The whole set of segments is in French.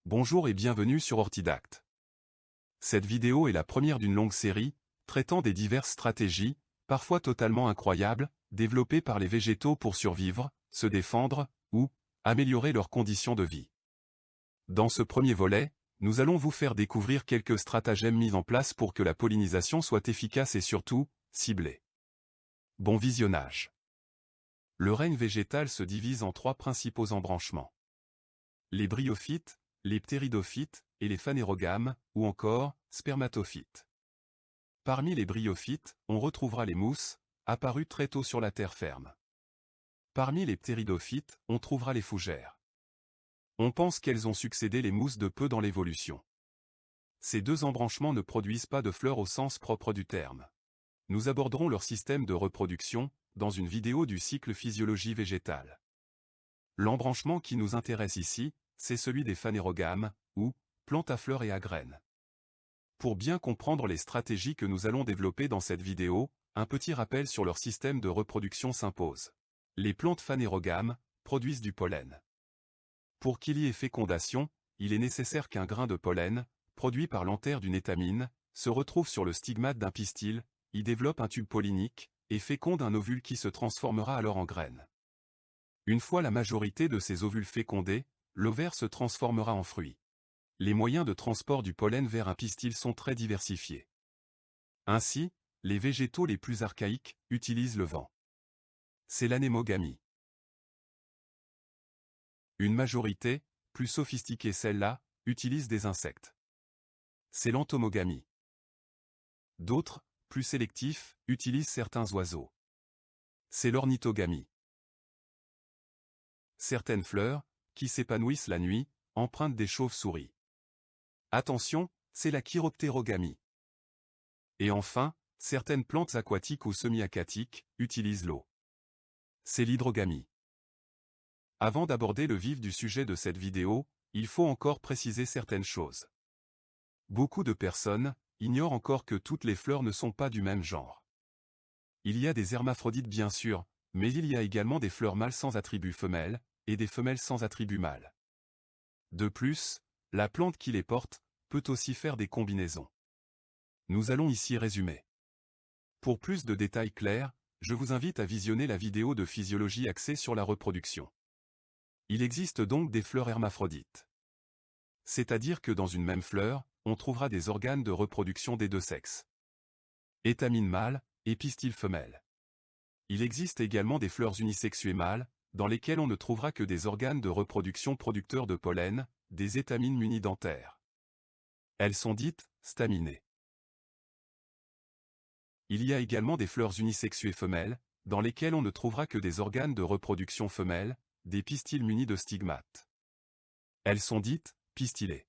Bonjour et bienvenue sur Orthidact. Cette vidéo est la première d'une longue série, traitant des diverses stratégies, parfois totalement incroyables, développées par les végétaux pour survivre, se défendre, ou améliorer leurs conditions de vie. Dans ce premier volet, nous allons vous faire découvrir quelques stratagèmes mis en place pour que la pollinisation soit efficace et surtout, ciblée. Bon visionnage. Le règne végétal se divise en trois principaux embranchements. Les bryophytes, les ptéridophytes, et les phanérogames, ou encore, spermatophytes. Parmi les bryophytes, on retrouvera les mousses, apparues très tôt sur la terre ferme. Parmi les ptéridophytes, on trouvera les fougères. On pense qu'elles ont succédé les mousses de peu dans l'évolution. Ces deux embranchements ne produisent pas de fleurs au sens propre du terme. Nous aborderons leur système de reproduction, dans une vidéo du cycle physiologie végétale. L'embranchement qui nous intéresse ici, c'est celui des phanérogames, ou plantes à fleurs et à graines. Pour bien comprendre les stratégies que nous allons développer dans cette vidéo, un petit rappel sur leur système de reproduction s'impose. Les plantes phanérogames produisent du pollen. Pour qu'il y ait fécondation, il est nécessaire qu'un grain de pollen, produit par l'antère d'une étamine, se retrouve sur le stigmate d'un pistil, y développe un tube pollinique, et féconde un ovule qui se transformera alors en graine. Une fois la majorité de ces ovules fécondés, l'ovaire se transformera en fruit. Les moyens de transport du pollen vers un pistil sont très diversifiés. Ainsi, les végétaux les plus archaïques utilisent le vent. C'est l'anémogamie. Une majorité, plus sophistiquée celle-là, utilise des insectes. C'est l'entomogamie. D'autres, plus sélectifs, utilisent certains oiseaux. C'est l'ornithogamie. Certaines fleurs, qui s'épanouissent la nuit, empruntent des chauves-souris. Attention, c'est la chiroptérogamie. Et enfin, certaines plantes aquatiques ou semi-aquatiques utilisent l'eau. C'est l'hydrogamie. Avant d'aborder le vif du sujet de cette vidéo, il faut encore préciser certaines choses. Beaucoup de personnes ignorent encore que toutes les fleurs ne sont pas du même genre. Il y a des hermaphrodites bien sûr, mais il y a également des fleurs mâles sans attribut femelle, et des femelles sans attribut mâle. De plus, la plante qui les porte peut aussi faire des combinaisons. Nous allons ici résumer. Pour plus de détails clairs, je vous invite à visionner la vidéo de physiologie axée sur la reproduction. Il existe donc des fleurs hermaphrodites. C'est-à-dire que dans une même fleur, on trouvera des organes de reproduction des deux sexes. Étamine mâle et pistil femelle. Il existe également des fleurs unisexuées mâles, dans lesquelles on ne trouvera que des organes de reproduction producteurs de pollen, des étamines munies d'anthères. Elles sont dites staminées. Il y a également des fleurs unisexuées femelles, dans lesquelles on ne trouvera que des organes de reproduction femelles, des pistils munis de stigmates. Elles sont dites pistilées.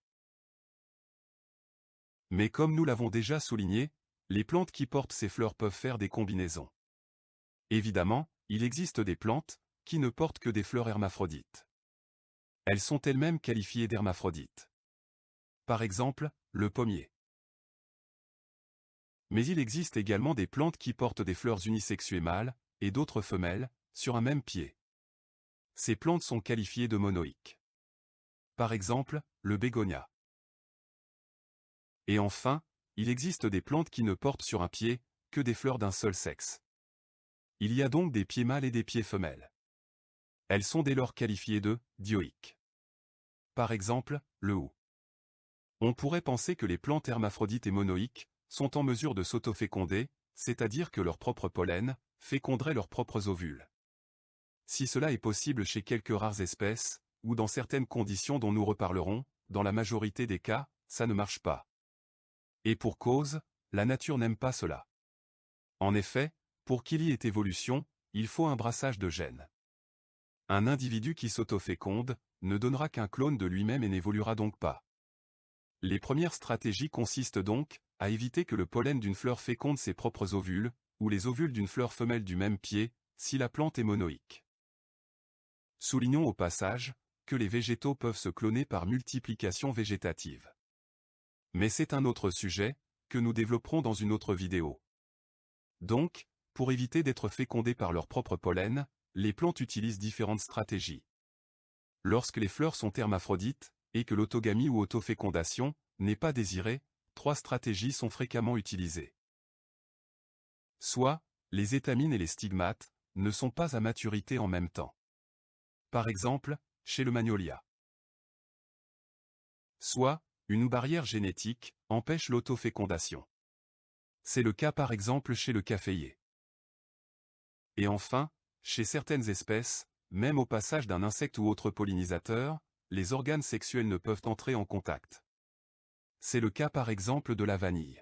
Mais comme nous l'avons déjà souligné, les plantes qui portent ces fleurs peuvent faire des combinaisons. Évidemment, il existe des plantes qui ne portent que des fleurs hermaphrodites. Elles sont elles-mêmes qualifiées d'hermaphrodites. Par exemple, le pommier. Mais il existe également des plantes qui portent des fleurs unisexuées mâles, et d'autres femelles, sur un même pied. Ces plantes sont qualifiées de monoïques. Par exemple, le bégonia. Et enfin, il existe des plantes qui ne portent sur un pied que des fleurs d'un seul sexe. Il y a donc des pieds mâles et des pieds femelles. Elles sont dès lors qualifiées de dioïques. Par exemple, le hou. On pourrait penser que les plantes hermaphrodites et monoïques sont en mesure de s'autoféconder, c'est-à-dire que leur propre pollen féconderait leurs propres ovules. Si cela est possible chez quelques rares espèces, ou dans certaines conditions dont nous reparlerons, dans la majorité des cas, ça ne marche pas. Et pour cause, la nature n'aime pas cela. En effet, pour qu'il y ait évolution, il faut un brassage de gènes. Un individu qui s'autoféconde ne donnera qu'un clone de lui-même et n'évoluera donc pas. Les premières stratégies consistent donc à éviter que le pollen d'une fleur féconde ses propres ovules, ou les ovules d'une fleur femelle du même pied, si la plante est monoïque. Soulignons au passage que les végétaux peuvent se cloner par multiplication végétative. Mais c'est un autre sujet, que nous développerons dans une autre vidéo. Donc, pour éviter d'être fécondés par leur propre pollen, les plantes utilisent différentes stratégies. Lorsque les fleurs sont hermaphrodites, et que l'autogamie ou autofécondation n'est pas désirée, 3 stratégies sont fréquemment utilisées. Soit, les étamines et les stigmates ne sont pas à maturité en même temps. Par exemple, chez le magnolia. Soit, une barrière génétique empêche l'autofécondation. C'est le cas par exemple chez le caféier. Et enfin, chez certaines espèces, même au passage d'un insecte ou autre pollinisateur, les organes sexuels ne peuvent entrer en contact. C'est le cas par exemple de la vanille.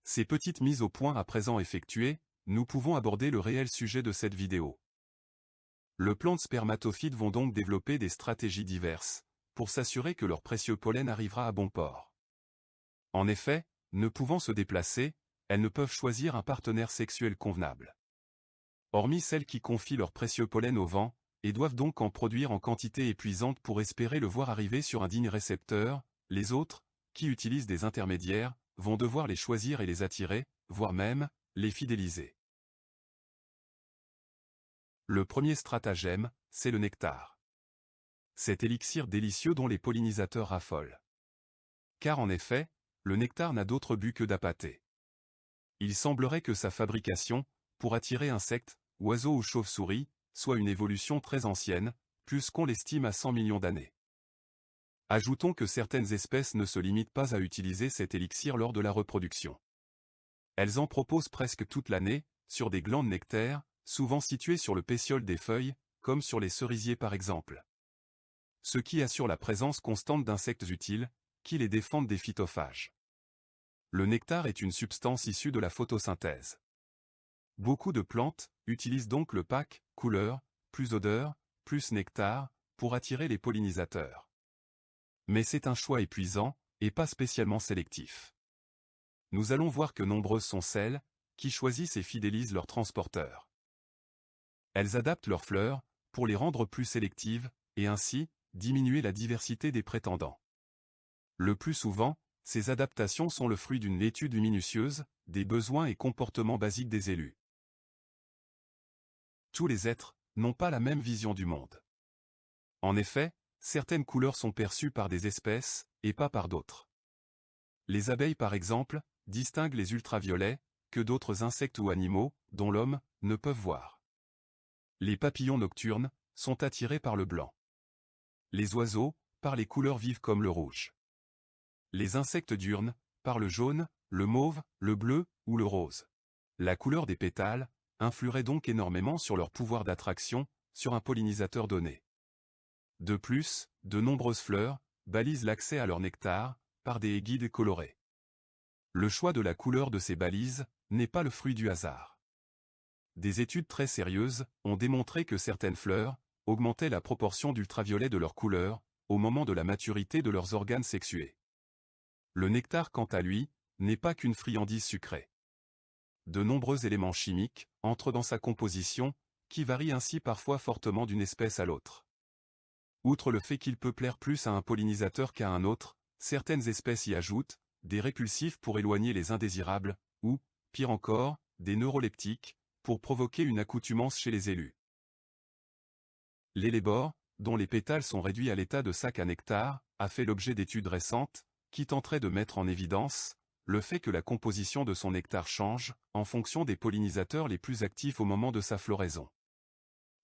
Ces petites mises au point à présent effectuées, nous pouvons aborder le réel sujet de cette vidéo. Le plan de spermatophytes vont donc développer des stratégies diverses, pour s'assurer que leur précieux pollen arrivera à bon port. En effet, ne pouvant se déplacer, elles ne peuvent choisir un partenaire sexuel convenable. Hormis celles qui confient leur précieux pollen au vent, et doivent donc en produire en quantité épuisante pour espérer le voir arriver sur un digne récepteur, les autres, qui utilisent des intermédiaires, vont devoir les choisir et les attirer, voire même, les fidéliser. Le premier stratagème, c'est le nectar. Cet élixir délicieux dont les pollinisateurs raffolent. Car en effet, le nectar n'a d'autre but que d'appâter. Il semblerait que sa fabrication, pour attirer insectes, oiseaux ou chauves-souris, soit une évolution très ancienne, plus qu'on l'estime à 100 millions d'années. Ajoutons que certaines espèces ne se limitent pas à utiliser cet élixir lors de la reproduction. Elles en proposent presque toute l'année, sur des glandes nectaires, souvent situées sur le pétiole des feuilles, comme sur les cerisiers par exemple. Ce qui assure la présence constante d'insectes utiles, qui les défendent des phytophages. Le nectar est une substance issue de la photosynthèse. Beaucoup de plantes utilisent donc le pack, couleur, plus odeur, plus nectar, pour attirer les pollinisateurs. Mais c'est un choix épuisant, et pas spécialement sélectif. Nous allons voir que nombreuses sont celles qui choisissent et fidélisent leurs transporteurs. Elles adaptent leurs fleurs, pour les rendre plus sélectives, et ainsi, diminuer la diversité des prétendants. Le plus souvent, ces adaptations sont le fruit d'une étude minutieuse, des besoins et comportements basiques des élus. Tous les êtres n'ont pas la même vision du monde. En effet, certaines couleurs sont perçues par des espèces, et pas par d'autres. Les abeilles par exemple, distinguent les ultraviolets, que d'autres insectes ou animaux, dont l'homme, ne peuvent voir. Les papillons nocturnes sont attirés par le blanc. Les oiseaux, par les couleurs vives comme le rouge. Les insectes diurnes, par le jaune, le mauve, le bleu ou le rose. La couleur des pétales influerait donc énormément sur leur pouvoir d'attraction, sur un pollinisateur donné. De plus, de nombreuses fleurs balisent l'accès à leur nectar, par des guides colorés. Le choix de la couleur de ces balises n'est pas le fruit du hasard. Des études très sérieuses ont démontré que certaines fleurs augmentaient la proportion d'ultraviolet de leur couleur, au moment de la maturité de leurs organes sexués. Le nectar quant à lui, n'est pas qu'une friandise sucrée. De nombreux éléments chimiques entrent dans sa composition, qui varie ainsi parfois fortement d'une espèce à l'autre. Outre le fait qu'il peut plaire plus à un pollinisateur qu'à un autre, certaines espèces y ajoutent des répulsifs pour éloigner les indésirables, ou, pire encore, des neuroleptiques, pour provoquer une accoutumance chez les élus. L'ellébore, dont les pétales sont réduits à l'état de sac à nectar, a fait l'objet d'études récentes, qui tenteraient de mettre en évidence le fait que la composition de son nectar change, en fonction des pollinisateurs les plus actifs au moment de sa floraison.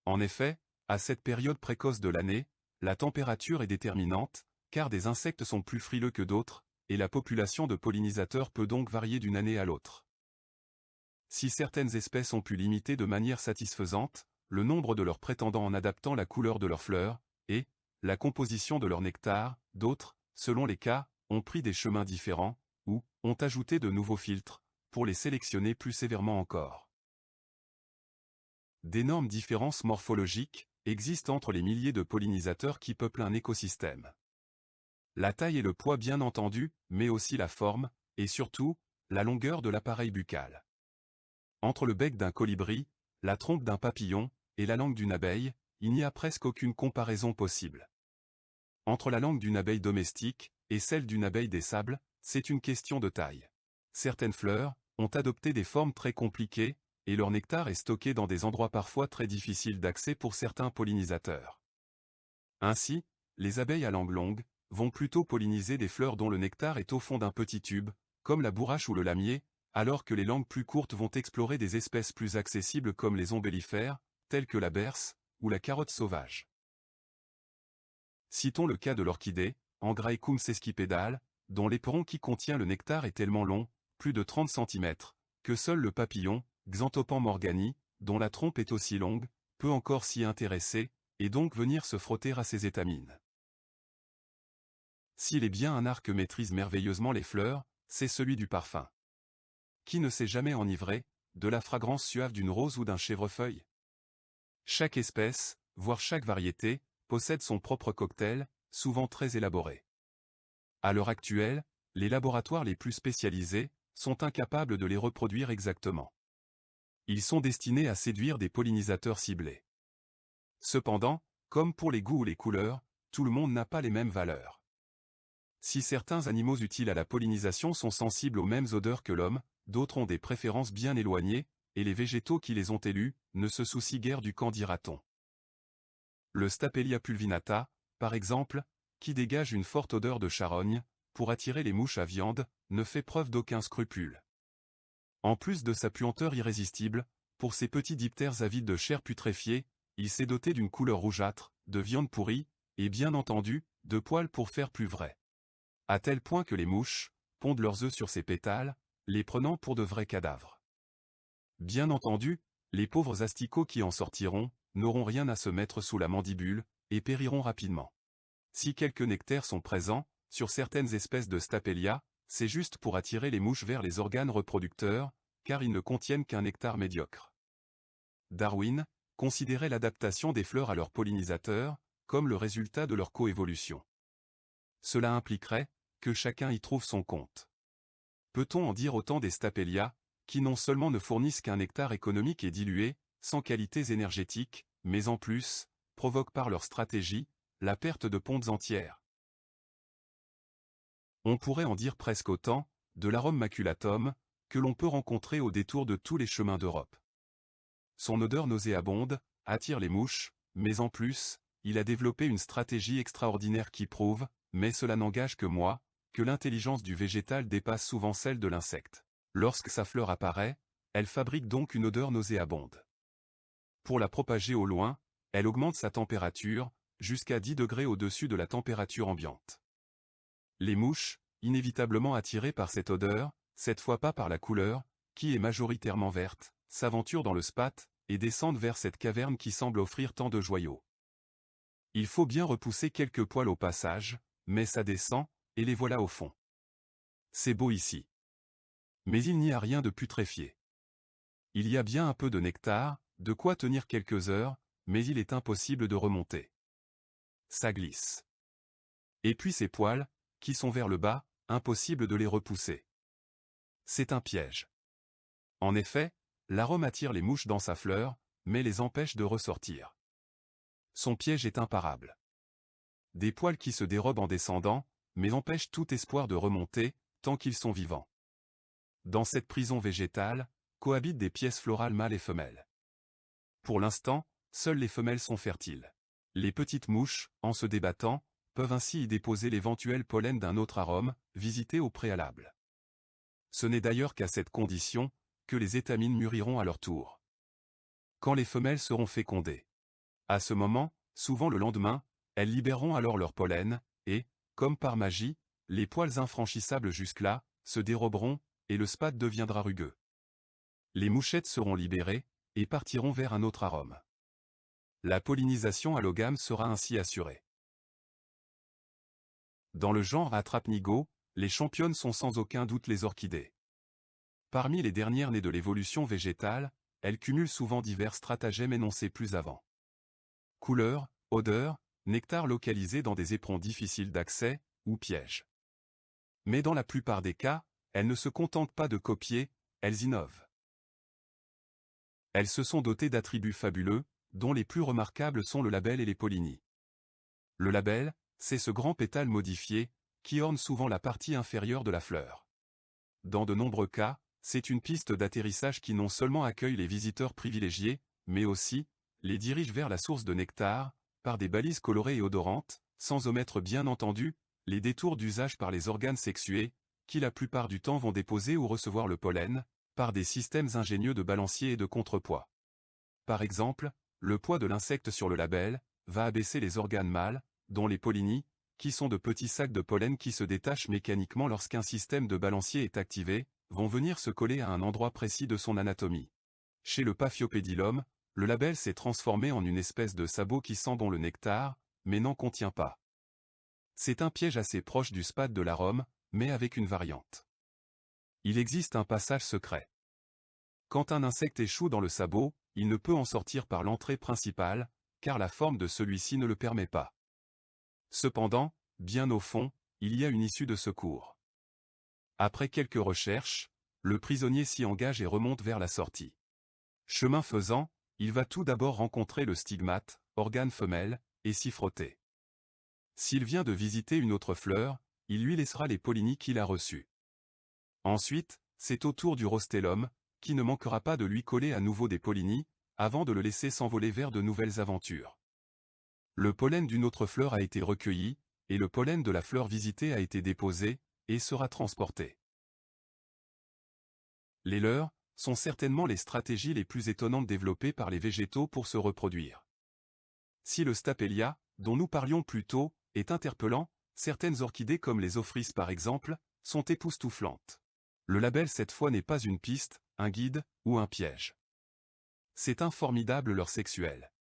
En effet, à cette période précoce de l'année, la température est déterminante, car des insectes sont plus frileux que d'autres, et la population de pollinisateurs peut donc varier d'une année à l'autre. Si certaines espèces ont pu limiter de manière satisfaisante le nombre de leurs prétendants en adaptant la couleur de leurs fleurs, et la composition de leur nectar, d'autres, selon les cas, ont pris des chemins différents, ou ont ajouté de nouveaux filtres, pour les sélectionner plus sévèrement encore. D'énormes différences morphologiques existent entre les milliers de pollinisateurs qui peuplent un écosystème. La taille et le poids bien entendu, mais aussi la forme, et surtout, la longueur de l'appareil buccal. Entre le bec d'un colibri, la trompe d'un papillon, et la langue d'une abeille, il n'y a presque aucune comparaison possible. Entre la langue d'une abeille domestique, et celle d'une abeille des sables, c'est une question de taille. Certaines fleurs ont adopté des formes très compliquées, et leur nectar est stocké dans des endroits parfois très difficiles d'accès pour certains pollinisateurs. Ainsi, les abeilles à langue longue vont plutôt polliniser des fleurs dont le nectar est au fond d'un petit tube, comme la bourrache ou le lamier, alors que les langues plus courtes vont explorer des espèces plus accessibles comme les ombellifères, tels que la berce ou la carotte sauvage. Citons le cas de l'orchidée, Angraecum sesquipédale, dont l'éperon qui contient le nectar est tellement long, plus de 30 cm, que seul le papillon, Xanthopan morgani, dont la trompe est aussi longue, peut encore s'y intéresser, et donc venir se frotter à ses étamines. S'il est bien un art que maîtrise merveilleusement les fleurs, c'est celui du parfum. Qui ne s'est jamais enivré de la fragrance suave d'une rose ou d'un chèvrefeuille? Chaque espèce, voire chaque variété, possède son propre cocktail, souvent très élaboré. À l'heure actuelle, les laboratoires les plus spécialisés sont incapables de les reproduire exactement. Ils sont destinés à séduire des pollinisateurs ciblés. Cependant, comme pour les goûts ou les couleurs, tout le monde n'a pas les mêmes valeurs. Si certains animaux utiles à la pollinisation sont sensibles aux mêmes odeurs que l'homme, d'autres ont des préférences bien éloignées, et les végétaux qui les ont élus ne se soucient guère du qu'en dira-t-on. Le Stapelia pulvinata, par exemple, qui dégage une forte odeur de charogne, pour attirer les mouches à viande, ne fait preuve d'aucun scrupule. En plus de sa puanteur irrésistible, pour ces petits diptères avides de chair putréfiée, il s'est doté d'une couleur rougeâtre, de viande pourrie, et bien entendu, de poils pour faire plus vrai. À tel point que les mouches pondent leurs œufs sur ces pétales, les prenant pour de vrais cadavres. Bien entendu, les pauvres asticots qui en sortiront, n'auront rien à se mettre sous la mandibule, et périront rapidement. Si quelques nectaires sont présents, sur certaines espèces de Stapelia, c'est juste pour attirer les mouches vers les organes reproducteurs, car ils ne contiennent qu'un nectar médiocre. Darwin considérait l'adaptation des fleurs à leurs pollinisateurs, comme le résultat de leur coévolution. Cela impliquerait que chacun y trouve son compte. Peut-on en dire autant des Stapelia, qui non seulement ne fournissent qu'un nectar économique et dilué, sans qualités énergétiques, mais en plus, provoquent par leur stratégie, la perte de pontes entières. On pourrait en dire presque autant, de l'Arum maculatum, que l'on peut rencontrer au détour de tous les chemins d'Europe. Son odeur nauséabonde attire les mouches, mais en plus, il a développé une stratégie extraordinaire qui prouve, mais cela n'engage que moi, que l'intelligence du végétal dépasse souvent celle de l'insecte. Lorsque sa fleur apparaît, elle fabrique donc une odeur nauséabonde. Pour la propager au loin, elle augmente sa température, jusqu'à 10 degrés au-dessus de la température ambiante. Les mouches, inévitablement attirées par cette odeur, cette fois pas par la couleur, qui est majoritairement verte, s'aventurent dans le spat, et descendent vers cette caverne qui semble offrir tant de joyaux. Il faut bien repousser quelques poils au passage, mais ça descend, et les voilà au fond. C'est beau ici. Mais il n'y a rien de putréfié. Il y a bien un peu de nectar, de quoi tenir quelques heures, mais il est impossible de remonter. Ça glisse. Et puis ces poils, qui sont vers le bas, impossible de les repousser. C'est un piège. En effet, l'arôme attire les mouches dans sa fleur, mais les empêche de ressortir. Son piège est imparable. Des poils qui se dérobent en descendant, mais empêchent tout espoir de remonter, tant qu'ils sont vivants. Dans cette prison végétale, cohabitent des pièces florales mâles et femelles. Pour l'instant, seules les femelles sont fertiles. Les petites mouches, en se débattant, peuvent ainsi y déposer l'éventuel pollen d'un autre arôme, visité au préalable. Ce n'est d'ailleurs qu'à cette condition, que les étamines mûriront à leur tour. Quand les femelles seront fécondées. À ce moment, souvent le lendemain, elles libéreront alors leur pollen, et, comme par magie, les poils infranchissables jusque-là, se déroberont, et le spat deviendra rugueux. Les mouchettes seront libérées, et partiront vers un autre arôme. La pollinisation allogame sera ainsi assurée. Dans le genre Atrapnigo, les championnes sont sans aucun doute les orchidées. Parmi les dernières nées de l'évolution végétale, elles cumulent souvent divers stratagèmes énoncés plus avant. Couleur, odeur, nectar localisé dans des éperons difficiles d'accès, ou pièges. Mais dans la plupart des cas, elles ne se contentent pas de copier, elles innovent. Elles se sont dotées d'attributs fabuleux, dont les plus remarquables sont le labelle et les pollinies. Le labelle, c'est ce grand pétale modifié, qui orne souvent la partie inférieure de la fleur. Dans de nombreux cas, c'est une piste d'atterrissage qui non seulement accueille les visiteurs privilégiés, mais aussi, les dirige vers la source de nectar, par des balises colorées et odorantes, sans omettre bien entendu, Les détours d'usage par les organes sexués, qui la plupart du temps vont déposer ou recevoir le pollen, par des systèmes ingénieux de balancier et de contrepoids. Par exemple, le poids de l'insecte sur le labelle va abaisser les organes mâles, dont les pollinies, qui sont de petits sacs de pollen qui se détachent mécaniquement lorsqu'un système de balancier est activé, vont venir se coller à un endroit précis de son anatomie. Chez le Paphiopedilum, le labelle s'est transformé en une espèce de sabot qui sent bon le nectar, mais n'en contient pas. C'est un piège assez proche du spate de l'arôme, mais avec une variante. Il existe un passage secret. Quand un insecte échoue dans le sabot, il ne peut en sortir par l'entrée principale, car la forme de celui-ci ne le permet pas. Cependant, bien au fond, il y a une issue de secours. Après quelques recherches, le prisonnier s'y engage et remonte vers la sortie. Chemin faisant, il va tout d'abord rencontrer le stigmate, organe femelle, et s'y frotter. S'il vient de visiter une autre fleur, il lui laissera les pollinies qu'il a reçues. Ensuite, c'est au tour du rostellum, qui ne manquera pas de lui coller à nouveau des pollinies, avant de le laisser s'envoler vers de nouvelles aventures. Le pollen d'une autre fleur a été recueilli, et le pollen de la fleur visitée a été déposé, et sera transporté. Les leurres sont certainement les stratégies les plus étonnantes développées par les végétaux pour se reproduire. Si le Stapelia, dont nous parlions plus tôt, est interpellant, certaines orchidées comme les Ophrys par exemple, sont époustouflantes. Le labelle cette fois n'est pas une piste, un guide, ou un piège. C'est un formidable leurre sexuel.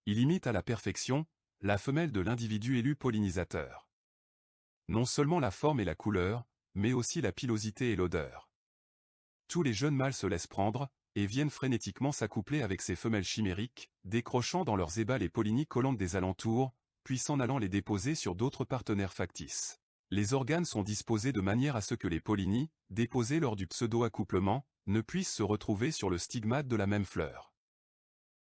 Il imite à la perfection la femelle de l'individu élu pollinisateur. Non seulement la forme et la couleur, mais aussi la pilosité et l'odeur. Tous les jeunes mâles se laissent prendre, et viennent frénétiquement s'accoupler avec ces femelles chimériques, décrochant dans leurs ébats les pollinies collantes des alentours, puis s'en allant les déposer sur d'autres partenaires factices. Les organes sont disposés de manière à ce que les pollinies, déposées lors du pseudo-accouplement, ne puissent se retrouver sur le stigmate de la même fleur.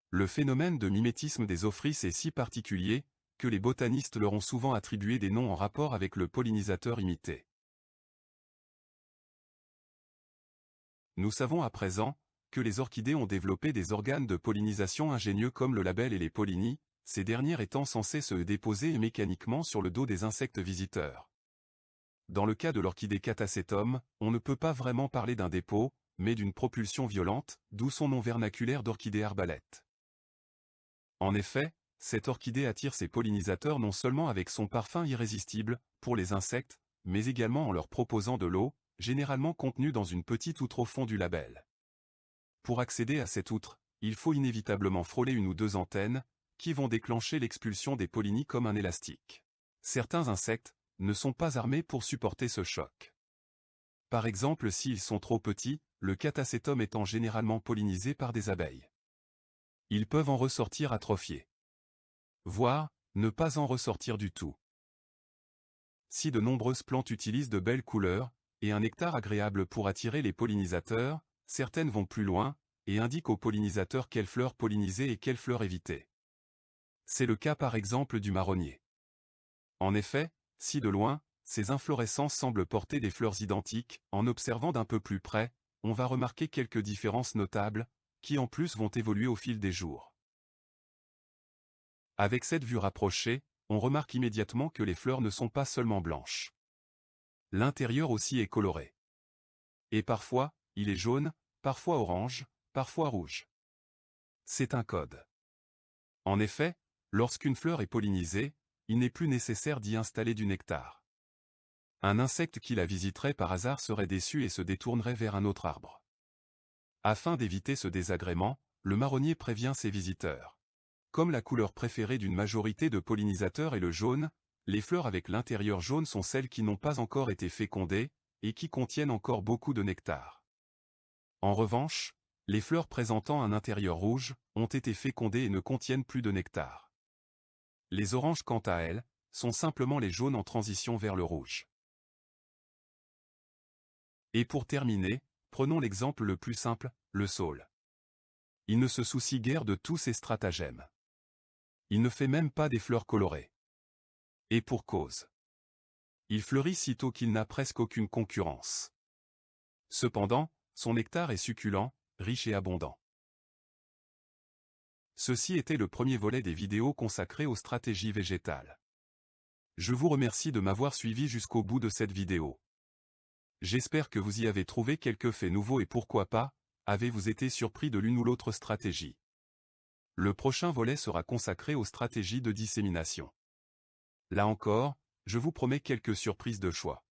Le phénomène de mimétisme des Ophrys est si particulier, que les botanistes leur ont souvent attribué des noms en rapport avec le pollinisateur imité. Nous savons à présent que les orchidées ont développé des organes de pollinisation ingénieux comme le labelle et les pollinies, ces dernières étant censées se déposer mécaniquement sur le dos des insectes visiteurs. Dans le cas de l'orchidée Catasetum, on ne peut pas vraiment parler d'un dépôt, mais d'une propulsion violente, d'où son nom vernaculaire d'orchidée arbalète. En effet, cette orchidée attire ses pollinisateurs non seulement avec son parfum irrésistible, pour les insectes, mais également en leur proposant de l'eau, généralement contenue dans une petite outre au fond du labelle. Pour accéder à cette outre, il faut inévitablement frôler une ou deux antennes, qui vont déclencher l'expulsion des pollinies comme un élastique. Certains insectes ne sont pas armés pour supporter ce choc. Par exemple s'ils sont trop petits, le Catasetum étant généralement pollinisé par des abeilles. Ils peuvent en ressortir atrophiés. Voire, ne pas en ressortir du tout. Si de nombreuses plantes utilisent de belles couleurs, et un nectar agréable pour attirer les pollinisateurs, certaines vont plus loin, et indiquent aux pollinisateurs quelles fleurs polliniser et quelles fleurs éviter. C'est le cas par exemple du marronnier. En effet, si de loin, ces inflorescences semblent porter des fleurs identiques, en observant d'un peu plus près, on va remarquer quelques différences notables, qui en plus vont évoluer au fil des jours. Avec cette vue rapprochée, on remarque immédiatement que les fleurs ne sont pas seulement blanches. L'intérieur aussi est coloré. Et parfois, il est jaune, parfois orange, parfois rouge. C'est un code. En effet, lorsqu'une fleur est pollinisée, il n'est plus nécessaire d'y installer du nectar. Un insecte qui la visiterait par hasard serait déçu et se détournerait vers un autre arbre. Afin d'éviter ce désagrément, le marronnier prévient ses visiteurs. Comme la couleur préférée d'une majorité de pollinisateurs est le jaune, les fleurs avec l'intérieur jaune sont celles qui n'ont pas encore été fécondées, et qui contiennent encore beaucoup de nectar. En revanche, les fleurs présentant un intérieur rouge, ont été fécondées et ne contiennent plus de nectar. Les oranges quant à elles, sont simplement les jaunes en transition vers le rouge. Et pour terminer, prenons l'exemple le plus simple, le saule. Il ne se soucie guère de tous ces stratagèmes. Il ne fait même pas des fleurs colorées. Et pour cause. Il fleurit sitôt qu'il n'a presque aucune concurrence. Cependant, son nectar est succulent, riche et abondant. Ceci était le premier volet des vidéos consacrées aux stratégies végétales. Je vous remercie de m'avoir suivi jusqu'au bout de cette vidéo. J'espère que vous y avez trouvé quelques faits nouveaux et pourquoi pas, avez-vous été surpris de l'une ou l'autre stratégie. Le prochain volet sera consacré aux stratégies de dissémination. Là encore, je vous promets quelques surprises de choix.